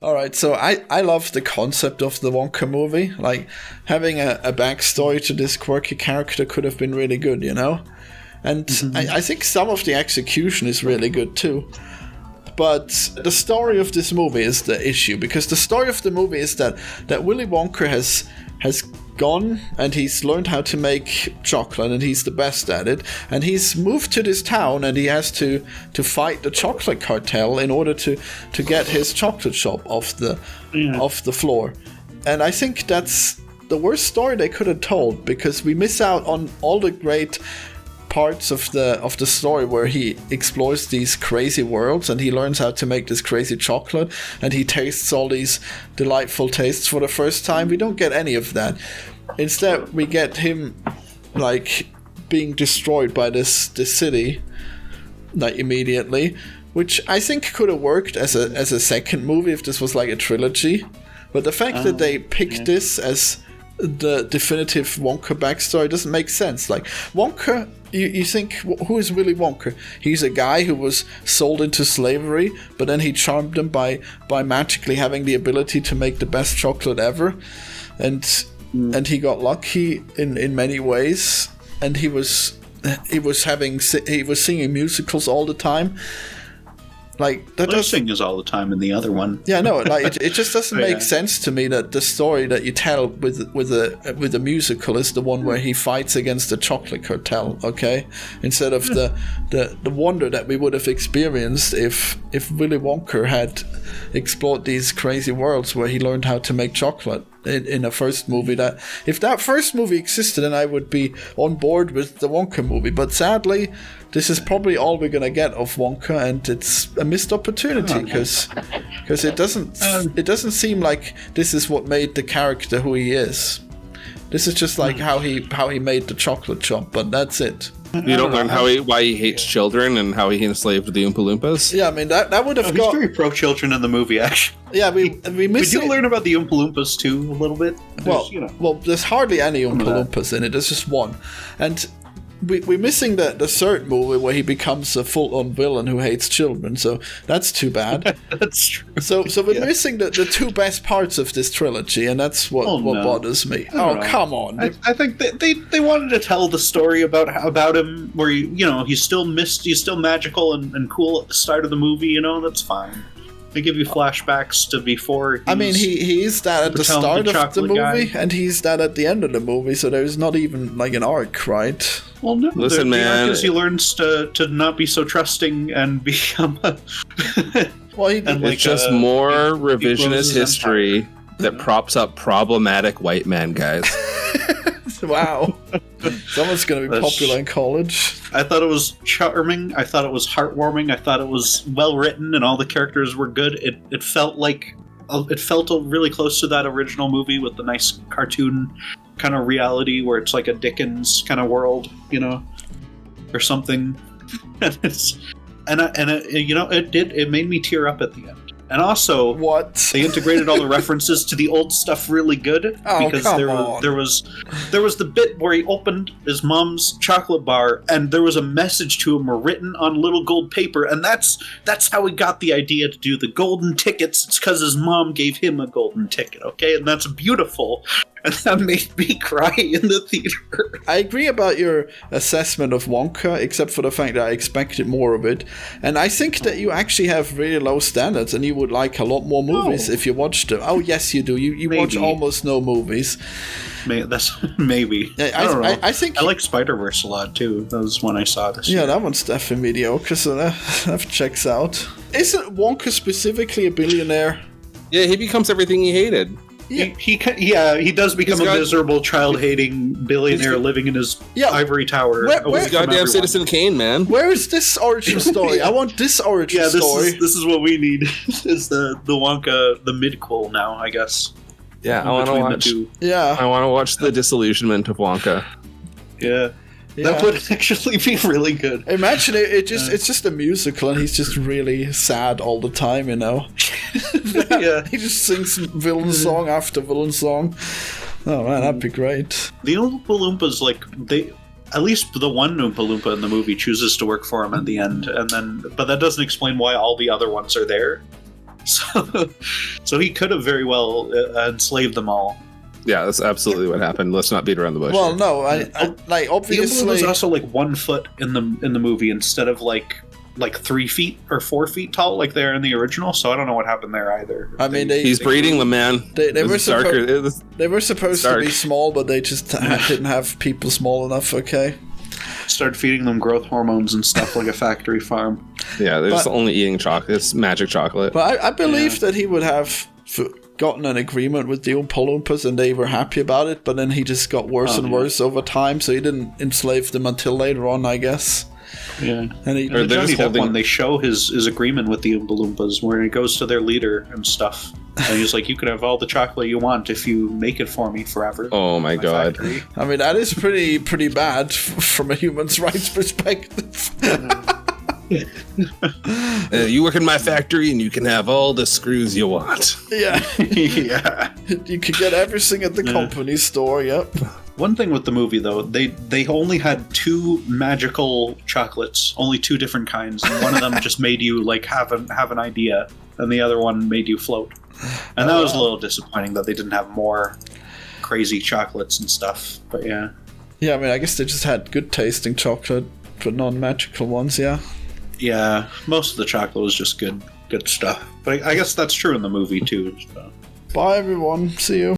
All right, so I love the concept of the Wonka movie. Like, having a backstory to this quirky character could have been really good, you know? And I think some of the execution is really good too. But the story of this movie is the issue, because the story of the movie is that Willy Wonka has gone and he's learned how to make chocolate and he's the best at it, and he's moved to this town and he has to fight the chocolate cartel in order to get his chocolate shop off the floor. And I think that's the worst story they could have told, because we miss out on all the great parts of the story where he explores these crazy worlds and he learns how to make this crazy chocolate and he tastes all these delightful tastes for the first time. We don't get any of that. Instead, we get him like being destroyed by this city like immediately, which I think could have worked as a second movie if this was like a trilogy. But the fact that they picked this as the definitive Wonka backstory doesn't make sense. Like, Wonka, you think, who is Willy Wonka? He's a guy who was sold into slavery, but then he charmed them by magically having the ability to make the best chocolate ever, and he got lucky in many ways, and he was singing musicals all the time. Like, that does sing is all the time in the other one. Yeah, no, like it just doesn't make sense to me that the story that you tell with a musical is the one where he fights against the chocolate cartel, okay? Instead of the wonder that we would have experienced if Willy Wonka had explored these crazy worlds where he learned how to make chocolate in a first movie. That if that first movie existed, then I would be on board with the Wonka movie. But sadly, this is probably all we're gonna get of Wonka, and it's a missed opportunity because it doesn't seem like this is what made the character who he is. This is just like how he made the chocolate shop, but that's it. You don't learn why he hates children and how he enslaved the Oompa Loompas? Yeah, I mean, that would have got... He's very pro-children in the movie, actually. Yeah, we miss it. We do learn about the Oompa Loompas, too, a little bit. Well, there's hardly any Oompa Loompas in it. There's just one. And we're missing the third movie where he becomes a full-on villain who hates children, so that's too bad. That's true. So we're missing the two best parts of this trilogy, and that's what bothers me. Oh, come on. I think they wanted to tell the story about him where he's still magical and cool at the start of the movie, that's fine. They give you flashbacks to before. He is that at the start of the movie, and he's that at the end of the movie, so there's not even like an arc, right? Well, no. Listen, man. Because he learns to not be so trusting and become a... it's just more revisionist history that props up problematic white men, guys. Wow. Someone's going to be popular in college. I thought it was charming. I thought it was heartwarming. I thought it was well written, and all the characters were good. It felt really close to that original movie with the nice cartoon kind of reality where it's like a Dickens kind of world, or something. It made me tear up at the end. And also, they integrated all the references to the old stuff really good, because there was the bit where he opened his mom's chocolate bar and there was a message to him written on little gold paper, and that's how he got the idea to do the golden tickets. It's because his mom gave him a golden ticket, okay? And that's beautiful. And that made me cry in the theater. I agree about your assessment of Wonka, except for the fact that I expected more of it. And I think that you actually have really low standards, and you would like a lot more movies if you watched them. Oh, yes, you do. You watch almost no movies. That's maybe. I don't know. I think I like Spider-Verse a lot, too. That was one I saw this year. Yeah, that one's definitely mediocre, so that checks out. Isn't Wonka specifically a billionaire? Yeah, he becomes everything he hated. Yeah. He does become a miserable, child-hating billionaire living in his ivory tower. Where's goddamn Citizen Kane, man? Where is this origin story? I want this origin story. This is what we need. Is the Wonka, the midquel now, I guess. Yeah, I want to watch. I want to watch the disillusionment of Wonka. Yeah. That would actually be really good. Imagine it's just a musical and he's just really sad all the time, Yeah. He just sings villain song after villain song. Oh man, that'd be great. The Oompa Loompas, at least the one Oompa Loompa in the movie chooses to work for him at the end, but that doesn't explain why all the other ones are there. So he could have very well enslaved them all. Yeah, that's absolutely what happened. Let's not beat around the bush. Well, no, I like obviously. The was also like 1 foot in the movie instead of like 3 feet or 4 feet tall like they're in the original. So I don't know what happened there either. I mean, he's breeding them, man. They were supposed to be small, but they just didn't have people small enough. Okay. Started feeding them growth hormones and stuff like a factory farm. Yeah, they're just only eating chocolate. It's magic chocolate. But I believe that he would have gotten an agreement with the Oompa Loompas and they were happy about it, but then he just got worse and worse over time, so he didn't enslave them until later on, I guess. Yeah. And in the Johnny Depp one, they show his agreement with the Oompa Loompas where he goes to their leader and stuff. And he's like, you can have all the chocolate you want if you make it for me forever. Oh my god. Factory. I mean, that is pretty bad from a human rights perspective. You work in my factory and you can have all the screws you want. Yeah. Yeah. You can get everything at the company store, yep. One thing with the movie, though, they only had 2 magical chocolates, only 2 different kinds, and one of them just made you like have an idea, and the other one made you float. And that was a little disappointing that they didn't have more crazy chocolates and stuff. But yeah. Yeah, I mean, I guess they just had good tasting chocolate, but non-magical ones, yeah. Yeah, most of the chocolate was just good stuff. But I guess that's true in the movie too. So. Bye, everyone. See you.